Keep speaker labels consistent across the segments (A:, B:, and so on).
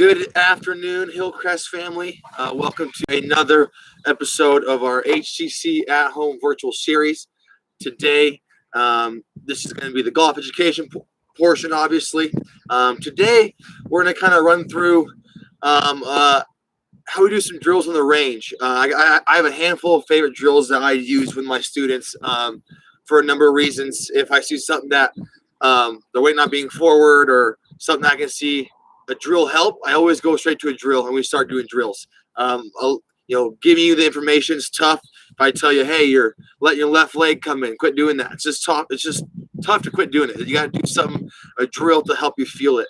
A: Good afternoon, Hillcrest family. Welcome to another episode of our HCC at Home virtual series. Today, this is going to be the golf education portion, obviously. Today, we're going to kind of run through how we do some drills on the range. I have a handful of favorite drills that I use with my students for a number of reasons. If I see something that they're waiting on being forward or something I can see a drill help, I always go straight to a drill and we start doing drills. Giving you the information is tough. If I tell you, hey, you're letting your left leg come in, quit doing that. It's just tough. It's just tough to quit doing it. You got to do something, a drill to help you feel it.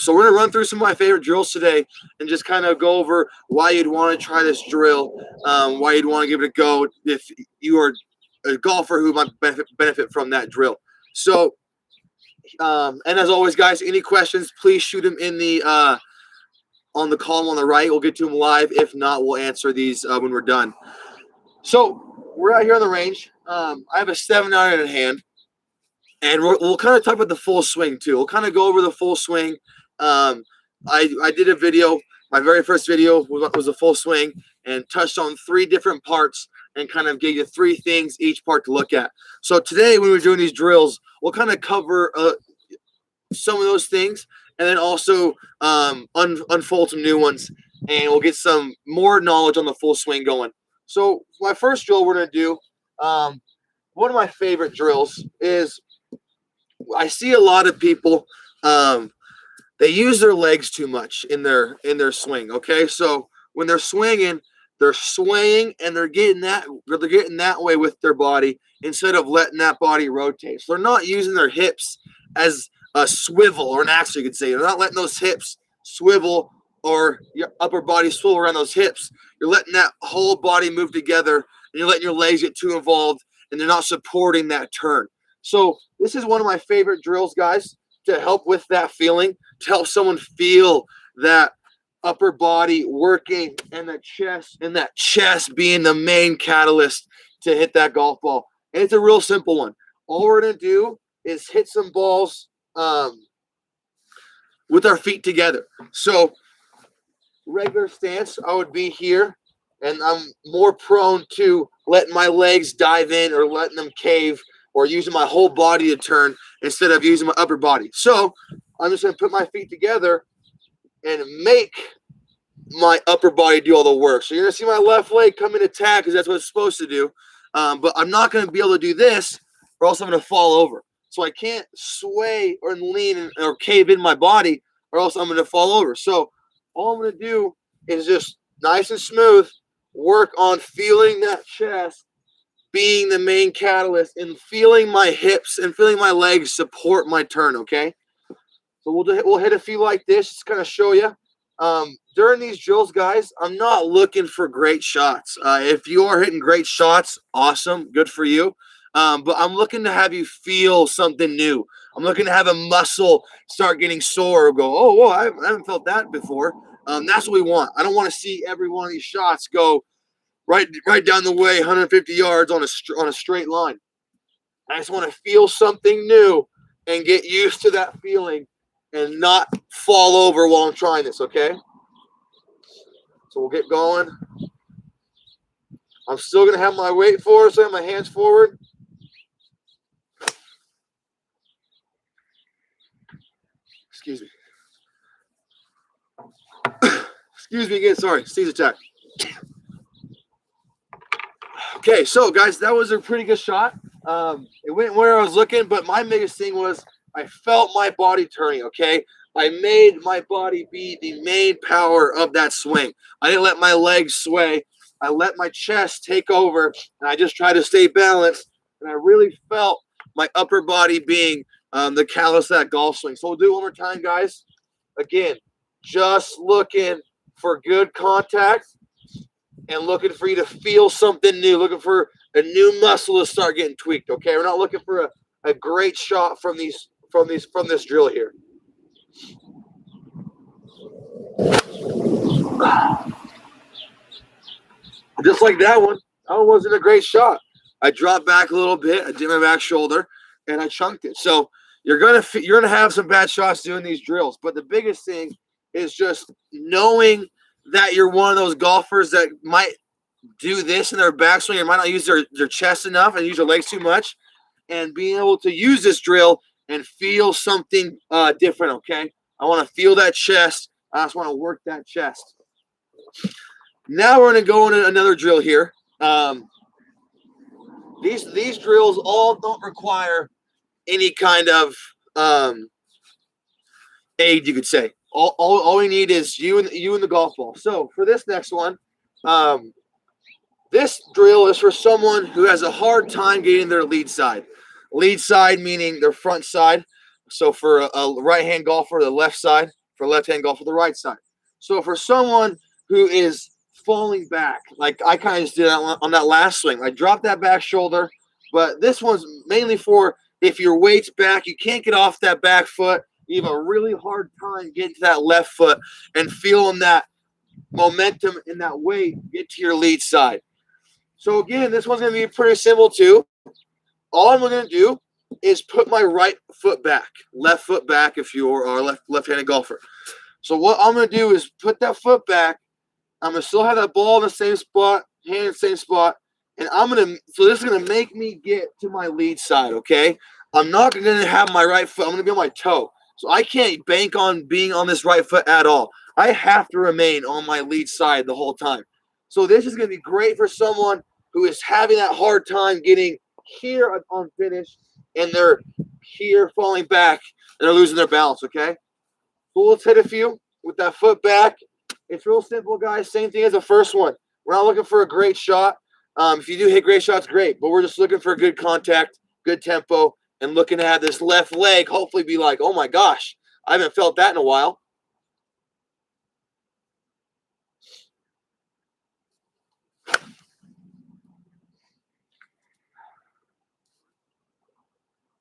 A: So we're going to run through some of my favorite drills today and just kind of go over why you'd want to try this drill, why you'd want to give it a go if you are a golfer who might benefit from that drill. So, and as always, guys, any questions, please shoot them in the on the column on the right. We'll get to them live. If not, we'll answer these when we're done. So we're out here on the range. I have a 7-iron in hand, and we'll kind of talk about the full swing too. We'll kind of go over the full swing. I did a video. My very first video was a full swing and touched on 3 different parts and kind of gave you 3 things each part to look at. So today when we're doing these drills, we'll kind of cover some of those things and then also unfold some new ones, and we'll get some more knowledge on the full swing going. So my first drill we're going to do, one of my favorite drills is I see a lot of people, they use their legs too much in their swing, okay? So when they're swinging and they're getting that way with their body instead of letting that body rotate. So they're not using their hips as a swivel or an axle, you could say. They're not letting those hips swivel or your upper body swivel around those hips. You're letting that whole body move together, and you're letting your legs get too involved, and they're not supporting that turn. So this is one of my favorite drills, guys, to help with that feeling, to help someone feel that upper body working and that chest being the main catalyst to hit that golf ball. And it's a real simple one. All we're going to do is hit some balls with our feet together. So regular stance, I would be here, and I'm more prone to letting my legs dive in or letting them cave or using my whole body to turn instead of using my upper body. So I'm just going to put my feet together and make my upper body do all the work. So you're going to see my left leg come in attack because that's what it's supposed to do. But I'm not going to be able to do this or else I'm going to fall over. So I can't sway or lean or cave in my body or else I'm going to fall over. So all I'm going to do is just nice and smooth work on feeling that chest being the main catalyst and feeling my hips and feeling my legs support my turn, okay? So we'll hit a few like this just to kind of show you. During these drills, guys, I'm not looking for great shots. If you are hitting great shots, awesome, good for you. But I'm looking to have you feel something new. I'm looking to have a muscle start getting sore or go, oh, whoa, I haven't felt that before. That's what we want. I don't want to see every one of these shots go right down the way, 150 yards on a straight line. I just want to feel something new and get used to that feeling and not fall over while I'm trying this, okay? So we'll get going. I'm still going to have my weight forward, so I have my hands forward. Excuse me. Excuse me again, sorry, sneeze attack. Okay, so guys, that was a pretty good shot. It went where I was looking, but my biggest thing was I felt my body turning, okay? I made my body be the main power of that swing. I didn't let my legs sway. I let my chest take over, and I just tried to stay balanced, and I really felt my upper body being the catalyst of that golf swing. So we'll do it one more time, guys. Again, just looking for good contact and looking for you to feel something new, looking for a new muscle to start getting tweaked, okay? We're not looking for a great shot from this drill here. Just like that one wasn't a great shot. I dropped back a little bit, I did my back shoulder, and I chunked it. So you're gonna have some bad shots doing these drills, but the biggest thing is just knowing that you're one of those golfers that might do this in their backswing or might not use their chest enough and use their legs too much, and being able to use this drill and feel something different, okay? I want to feel that chest. I just want to work that chest. Now we're going to go into another drill here. These drills all don't require any kind of aid, you could say. All we need is you and the golf ball. So for this next one, this drill is for someone who has a hard time getting their lead side. Lead side meaning their front side. So for a right-hand golfer, the left side. For a left-hand golfer, the right side. So for someone who is falling back, like I kind of just did on that last swing, I dropped that back shoulder, but this one's mainly for if your weight's back, you can't get off that back foot, you have a really hard time getting to that left foot and feeling that momentum and that weight get to your lead side. So again, this one's going to be pretty simple too. All I'm going to do is put my right foot back, left foot back if you are a left-handed golfer. So what I'm going to do is put that foot back. I'm going to still have that ball in the same spot, hand in the same spot, and so this is going to make me get to my lead side, okay? I'm not going to have my right foot. I'm going to be on my toe. So I can't bank on being on this right foot at all. I have to remain on my lead side the whole time. So this is going to be great for someone who is having that hard time getting here on finish, and they're here falling back, and they're losing their balance, okay? So let's hit a few with that foot back. It's real simple, guys. Same thing as the first one. We're not looking for a great shot. If you do hit great shots, great. But we're just looking for good contact, good tempo, and looking to have this left leg hopefully be like, oh, my gosh, I haven't felt that in a while.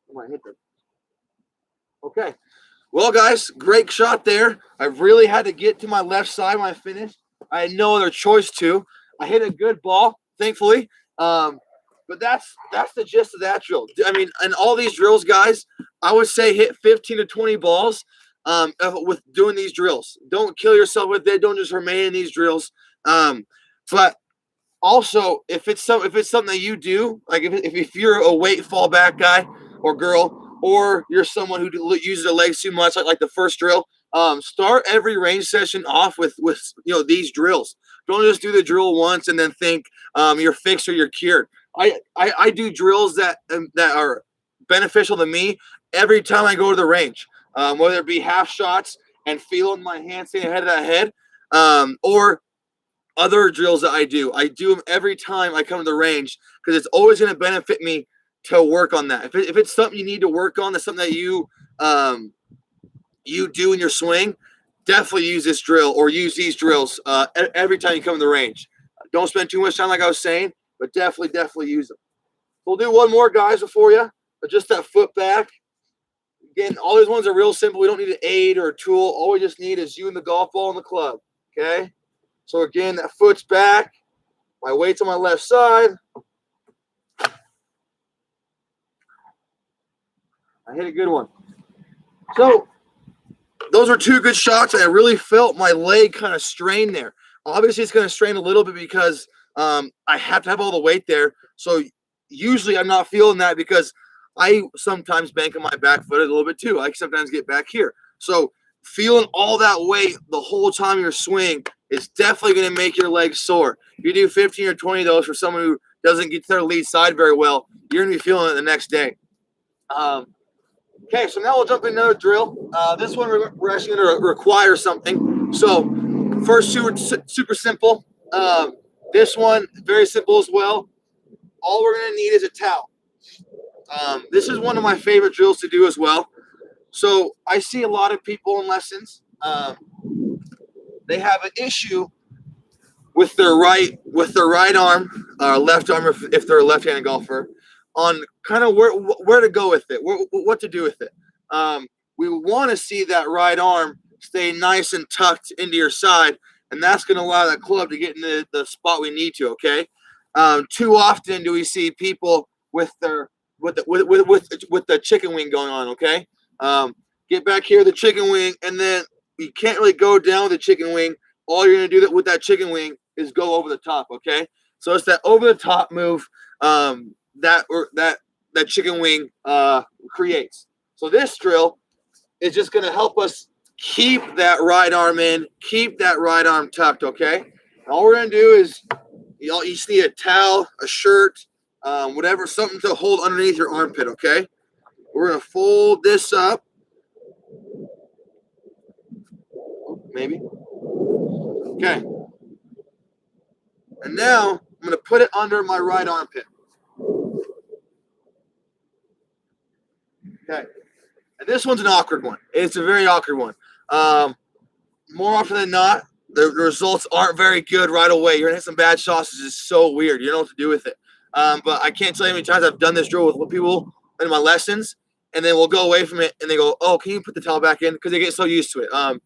A: I might hit them. Okay. Well, guys, great shot there. I really had to get to my left side when I finished. I had no other choice to. I hit a good ball, thankfully. But that's the gist of that drill. I mean, in all these drills, guys, I would say hit 15 to 20 balls with doing these drills. Don't kill yourself with it. Don't just remain in these drills. But also, if it's something that you do, like if you're a weight fallback guy or girl, or you're someone who uses their legs too much, like the first drill, start every range session off with these drills. Don't just do the drill once and then think you're fixed or you're cured. I do drills that are beneficial to me every time I go to the range, whether it be half shots and feeling my hand staying ahead of that head, or other drills that I do. I do them every time I come to the range because it's always going to benefit me to work on that. If it's something you need to work on, that's something that you do in your swing, definitely use this drill or use these drills every time you come to the range. Don't spend too much time, like I was saying, but definitely use them. We'll do one more, guys, before you. Just that foot back. Again, all these ones are real simple. We don't need an aid or a tool. All we just need is you and the golf ball and the club, okay? So, again, that foot's back. My weight's on my left side. I hit a good one. So, those are two good shots. I really felt my leg kind of strain there. Obviously, it's going to strain a little bit because I have to have all the weight there. So, usually I'm not feeling that because I sometimes bank on my back foot a little bit too. I sometimes get back here. So, feeling all that weight the whole time you're swing is definitely going to make your legs sore. If you do 15 or 20 of those for someone who doesn't get to their lead side very well, you're going to be feeling it the next day. Okay, so now we'll jump into another drill. This one we're actually going to require something. So first two are super simple. This one, very simple as well. All we're going to need is a towel. This is one of my favorite drills to do as well. So I see a lot of people in lessons. They have an issue with their right arm, left arm if they're a left-handed golfer, on kind of where to go with it, what to do with it. We want to see that right arm stay nice and tucked into your side, and that's going to allow that club to get in the spot we need to. Okay. Too often do we see people with the chicken wing going on. Okay. Get back here, the chicken wing, and then you can't really go down with the chicken wing. All you're going to do with that chicken wing is go over the top, okay? So it's that over the top move that chicken wing creates. So this drill is just going to help us keep that right arm in, keep that right arm tucked, okay? And all we're going to do is you just need a towel, a shirt, whatever, something to hold underneath your armpit, okay? We're going to fold this up. Maybe. Okay. And now I'm going to put it under my right armpit. Okay. And this one's an awkward one. It's a very awkward one. More often than not, the results aren't very good right away. You're going to hit some bad shots. It's just so weird. You don't know what to do with it. But I can't tell you how many times I've done this drill with people in my lessons, and then we'll go away from it, and they go, oh, can you put the towel back in? Because they get so used to it.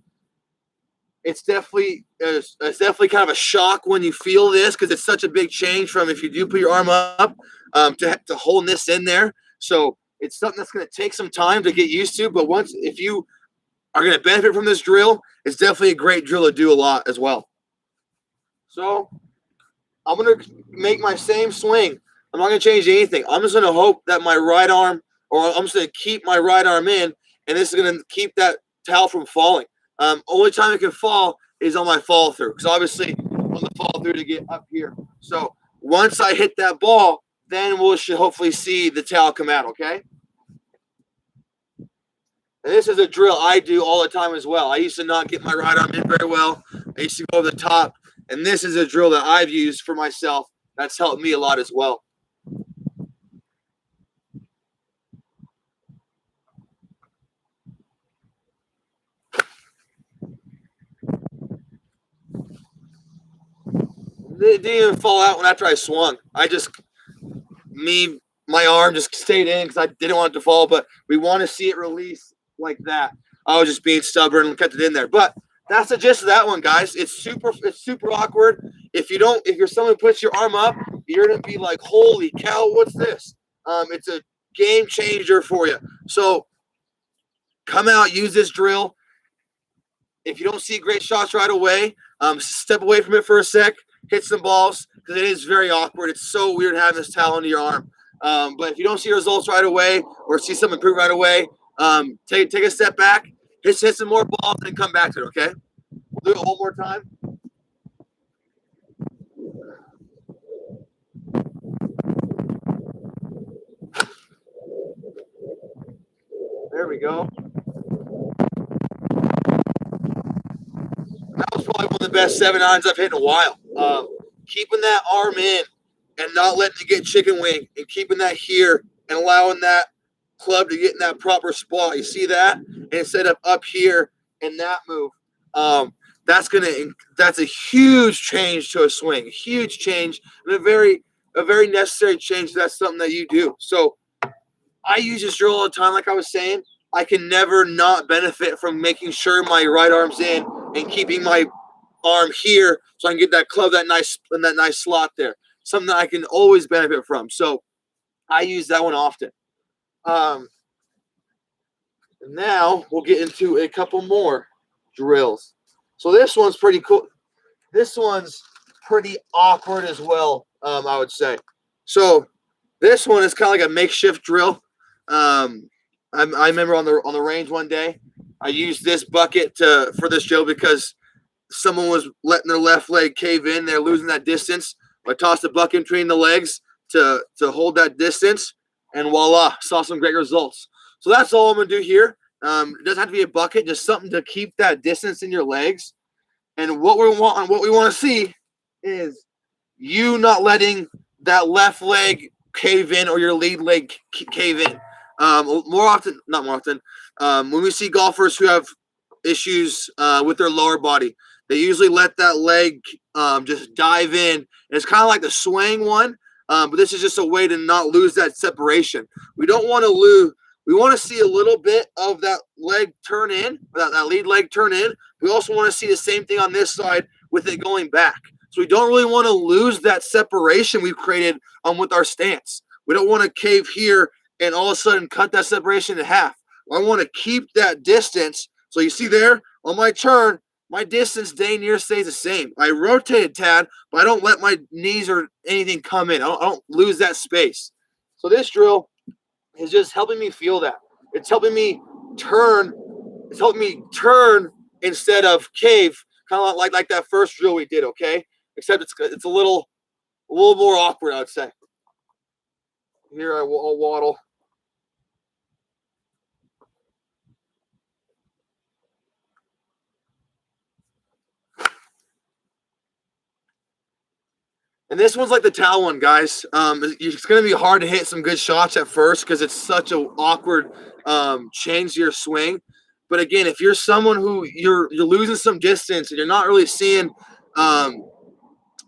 A: It's definitely kind of a shock when you feel this, because it's such a big change from if you do put your arm up to holding this in there. So it's something that's going to take some time to get used to. But if you are going to benefit from this drill, it's definitely a great drill to do a lot as well. So I'm going to make my same swing. I'm not going to change anything. I'm just going to hope that my right arm, or I'm just going to keep my right arm in, and this is going to keep that towel from falling. Only time it can fall is on my fall through, because obviously on the fall through to get up here. So once I hit that ball, then we should hopefully see the towel come out, okay? And this is a drill I do all the time as well. I used to not get my right arm in very well. I used to go over the top, and this is a drill that I've used for myself that's helped me a lot as well. It didn't even fall out when after I swung. My arm just stayed in because I didn't want it to fall, but we want to see it release like that. I was just being stubborn and kept it in there. But that's the gist of that one, guys. It's super awkward. If you're someone who puts your arm up, you're gonna be like, holy cow, what's this? It's a game changer for you. So come out, use this drill. If you don't see great shots right away, step away from it for a sec, hit some balls, because it is very awkward. It's so weird having this towel under your arm. But if you don't see results right away or see something improve right away, take a step back, hit some more balls, and come back to it, okay? We'll do it one more time. There we go. That was probably one of the best 7-irons I've hit in a while. Keeping that arm in and not letting it get chicken wing, and keeping that here and allowing that club to get in that proper spot. You see that? And instead of up here in that move, that's a huge change to a swing, a huge change, and a very necessary change. That's something that you do. So I use this drill all the time. Like I was saying, I can never not benefit from making sure my right arm's in and keeping my arm here so I can get that club in that nice slot there. Something that I can always benefit from. So I use that one often. And now we'll get into a couple more drills. So this one's pretty cool. This one's pretty awkward as well, I would say. So this one is kind of like a makeshift drill. I remember on the range one day, I used this bucket for this drill because someone was letting their left leg cave in. They're losing that distance. I tossed the bucket between the legs to hold that distance, and voila, saw some great results. So that's all I'm going to do here. It doesn't have to be a bucket, just something to keep that distance in your legs. And what we want to see is you not letting that left leg cave in or your lead leg cave in. Not more often, when we see golfers who have issues with their lower body, they usually let that leg just dive in. And it's kind of like the swaying one, but this is just a way to not lose that separation. We don't want to lose. We want to see a little bit of that leg turn in, that lead leg turn in. We also want to see the same thing on this side with it going back. So we don't really want to lose that separation we've created with our stance. We don't want to cave here and all of a sudden cut that separation in half. I want to keep that distance So you see there on my turn, my distance day near stays the same. I rotate a tad, but I don't let my knees or anything come in. I don't lose that space. So this drill is just helping me feel that. It's helping me turn. It's helping me turn instead of cave, kind of like that first drill we did. Okay, except it's a little more awkward, I would say. Here I'll waddle. And this one's like the towel one, guys. It's going to be hard to hit some good shots at first because it's such an awkward change to your swing. But again, if you're someone who you're losing some distance and you're not really seeing, and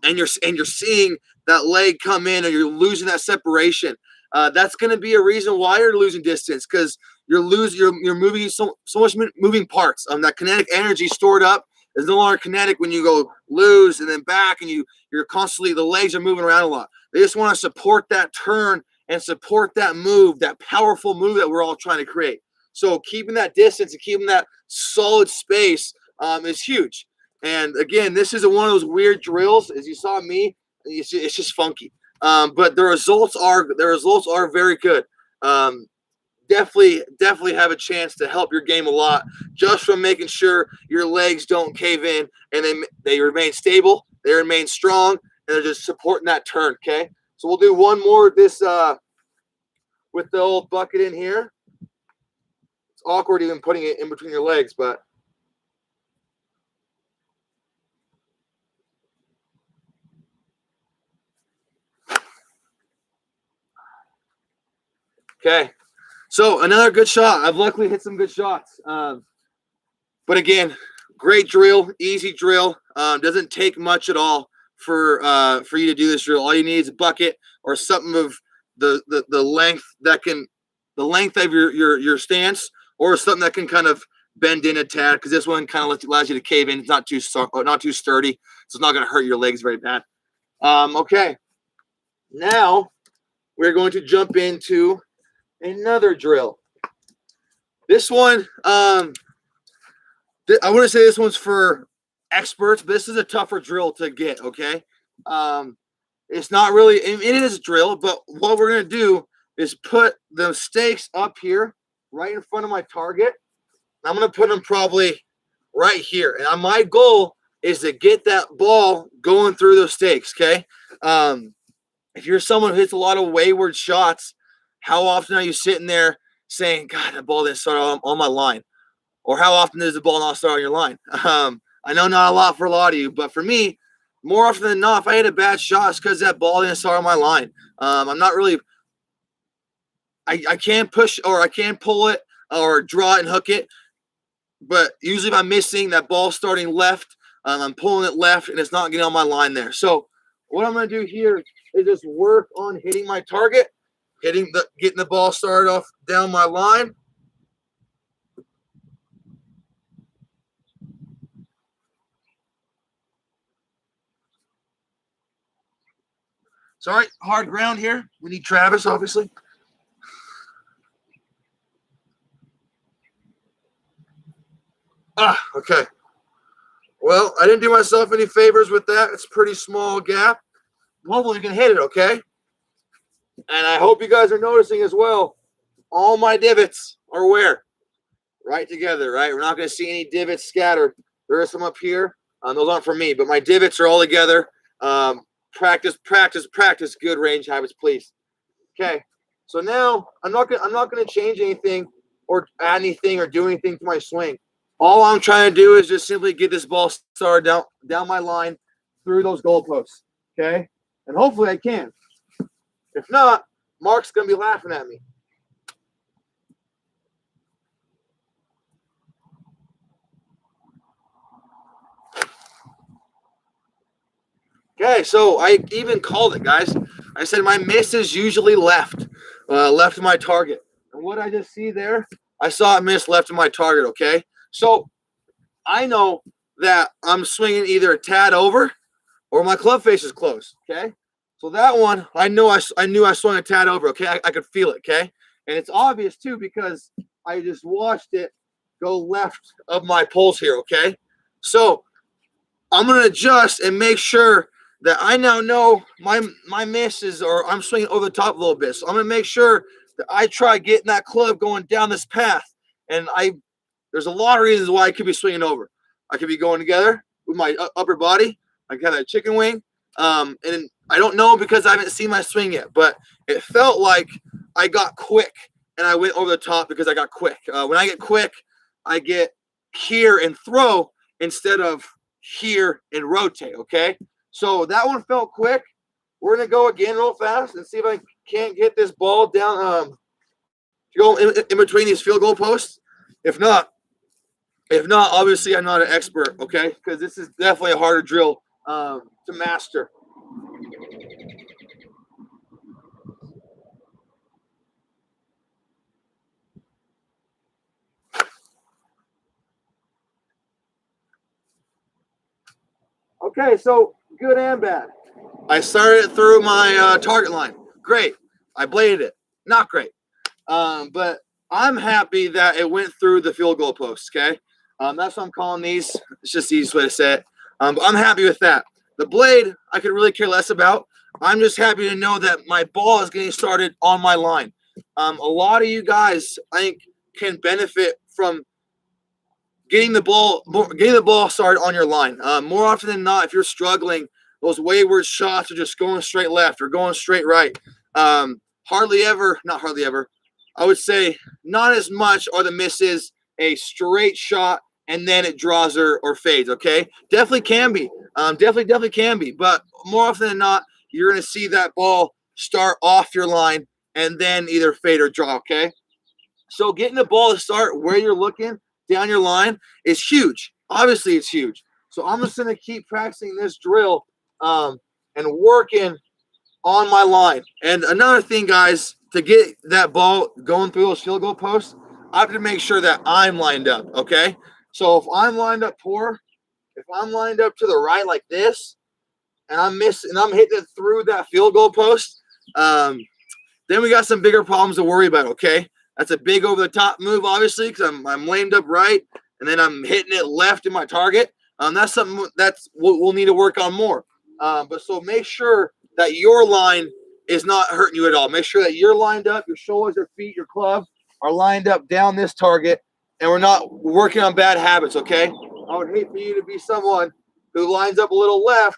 A: you're seeing that leg come in, or you're losing that separation, that's going to be a reason why you're losing distance, because you're moving so much moving parts. That kinetic energy stored up is no longer kinetic when you go loose and then back, and you're constantly, the legs are moving around a lot. They just want to support that turn and support that move, that powerful move that we're all trying to create. So keeping that distance and keeping that solid space is huge. And again, this is one of those weird drills. As you saw me, it's just funky. But the results are very good. Definitely have a chance to help your game a lot just from making sure your legs don't cave in and they remain stable, they remain strong, and they're just supporting that turn. Okay, so we'll do one more this with the old bucket in here. It's awkward even putting it in between your legs, but okay. So another good shot. I've luckily hit some good shots. But again, great drill, easy drill. Doesn't take much at all for you to do this drill. All you need is a bucket or something of the length the length of your stance, or something that can kind of bend in a tad, because this one kind of allows you to cave in. It's not too sturdy, so it's not going to hurt your legs very bad. Okay, now we're going to jump into another drill. This one, I wouldn't say this one's for experts, but this is a tougher drill to get. Okay, it's not really. It is a drill, but what we're gonna do is put the stakes up here, right in front of my target. I'm gonna put them probably right here, and my goal is to get that ball going through those stakes. Okay, if you're someone who hits a lot of wayward shots, how often are you sitting there saying, God, that ball didn't start on my line? Or how often does the ball not start on your line? I know not a lot for a lot of you, but for me, more often than not, if I hit a bad shot, it's because that ball didn't start on my line. I'm not really – I can't push, or I can't pull it or draw it and hook it, but usually if I'm missing that ball starting left, I'm pulling it left, and it's not getting on my line there. So what I'm going to do here is just work on hitting my target, getting the ball started off down my line. Sorry, hard ground here. We need Travis, obviously. Okay. Well, I didn't do myself any favors with that. It's a pretty small gap. Hopefully you can hit it, okay? And I hope you guys are noticing as well, all my divots are where? Right together, right? We're not going to see any divots scattered. There are some up here. Those aren't for me, but my divots are all together. Practice good range habits, please. Okay. So now I'm not gonna change anything or add anything or do anything to my swing. All I'm trying to do is just simply get this ball started down my line through those goalposts. Okay. And hopefully I can. If not, Mark's gonna be laughing at me. Okay, so I even called it, guys. I said my miss is usually left of my target. And what I just see there, I saw it miss left of my target, okay? So I know that I'm swinging either a tad over or my club face is close, okay? So that one, I knew I swung a tad over, okay? I could feel it, okay? And it's obvious, too, because I just watched it go left of my poles here, okay? So I'm going to adjust and make sure that I now know my misses, or I'm swinging over the top a little bit. So I'm going to make sure that I try getting that club going down this path. And there's a lot of reasons why I could be swinging over. I could be going together with my upper body. I got a chicken wing. And I don't know because I haven't seen my swing yet, but it felt like I got quick and I went over the top because I got quick. When I get quick, I get here and throw instead of here and rotate, okay? So that one felt quick. We're going to go again real fast and see if I can't get this ball down, go in between these field goal posts. If not, obviously I'm not an expert, okay? Because this is definitely a harder drill to master. Okay, so good and bad. I started it through my target line. Great. I bladed it. Not great. But I'm happy that it went through the field goal post, okay? That's what I'm calling these. It's just the easiest way to say it. But I'm happy with that. The blade, I could really care less about. I'm just happy to know that my ball is getting started on my line. A lot of you guys, I think, can benefit from getting the ball started on your line. More often than not, if you're struggling, those wayward shots are just going straight left or going straight right. Not hardly ever. I would say not as much are the misses a straight shot and then it draws or fades. Okay, definitely can be. Definitely can be. But more often than not, you're going to see that ball start off your line and then either fade or draw. Okay, so getting the ball to start where you're looking down your line is huge. Obviously, it's huge. So I'm just going to keep practicing this drill and working on my line. And another thing, guys, to get that ball going through those field goal posts, I have to make sure that I'm lined up, okay? So if I'm lined up poor, if I'm lined up to the right like this, and I'm hitting it through that field goal post, then we got some bigger problems to worry about, okay? That's a big over-the-top move, obviously, because I'm lamed up right, and then I'm hitting it left in my target. That's something that's we'll need to work on more. But so make sure that your line is not hurting you at all. Make sure that you're lined up, your shoulders, your feet, your club are lined up down this target, and we're not working on bad habits, okay? I would hate for you to be someone who lines up a little left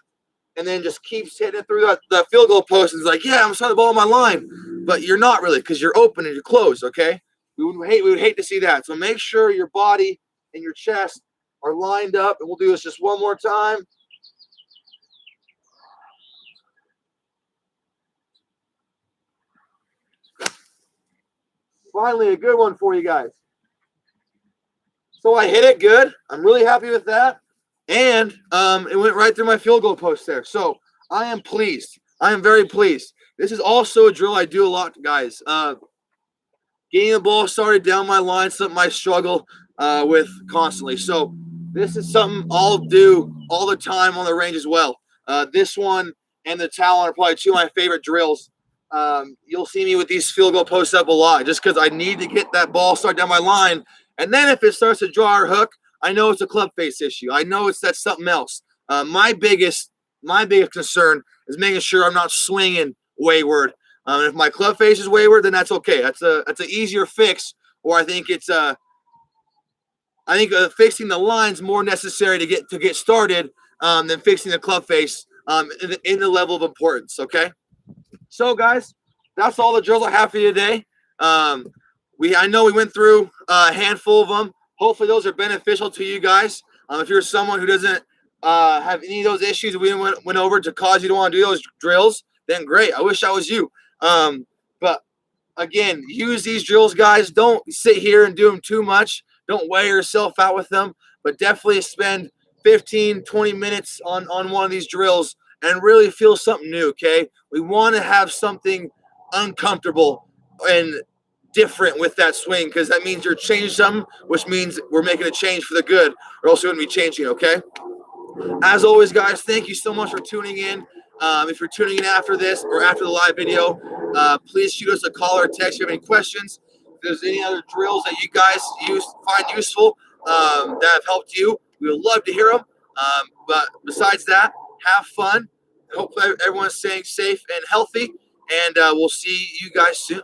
A: and then just keeps hitting it through the field goal post and is like, yeah, I'm starting the ball on my line. But you're not really because you're open and you're closed, okay? We would hate to see that. So make sure your body and your chest are lined up, and we'll do this just one more time. Finally, a good one for you guys. So I hit it good. I'm really happy with that. And it went right through my field goal post there. So I am pleased. I am very pleased. This is also a drill I do a lot, guys. Getting the ball started down my line, something I struggle with constantly. So this is something I'll do all the time on the range as well. This one and the Talon are probably two of my favorite drills. You'll see me with these field goal posts up a lot just because I need to get that ball started down my line. And then if it starts to draw or hook, I know it's a club face issue. I know that's something else. My biggest concern is making sure I'm not swinging wayward. If my club face is wayward, then that's okay. That's an easier fix. Or I think it's fixing the line's more necessary to get started than fixing the club face in the level of importance. Okay. So guys, that's all the drills I have for you today. I know we went through a handful of them. Hopefully those are beneficial to you guys. If you're someone who doesn't have any of those issues we went over to cause you to want to do those drills, then great. I wish I was you. But again, use these drills, guys. Don't sit here and do them too much. Don't wear yourself out with them, but definitely spend 15, 20 minutes on one of these drills and really feel something new, okay? We want to have something uncomfortable and different with that swing because that means you're changing something, which means we're making a change for the good, or else we wouldn't be changing, okay? As always, guys, thank you so much for tuning in. If you're tuning in after this or after the live video, please shoot us a call or text if you have any questions. there's any other drills that you guys find useful that have helped you, we would love to hear them. But besides that, have fun. Hopefully everyone's staying safe and healthy, and we'll see you guys soon.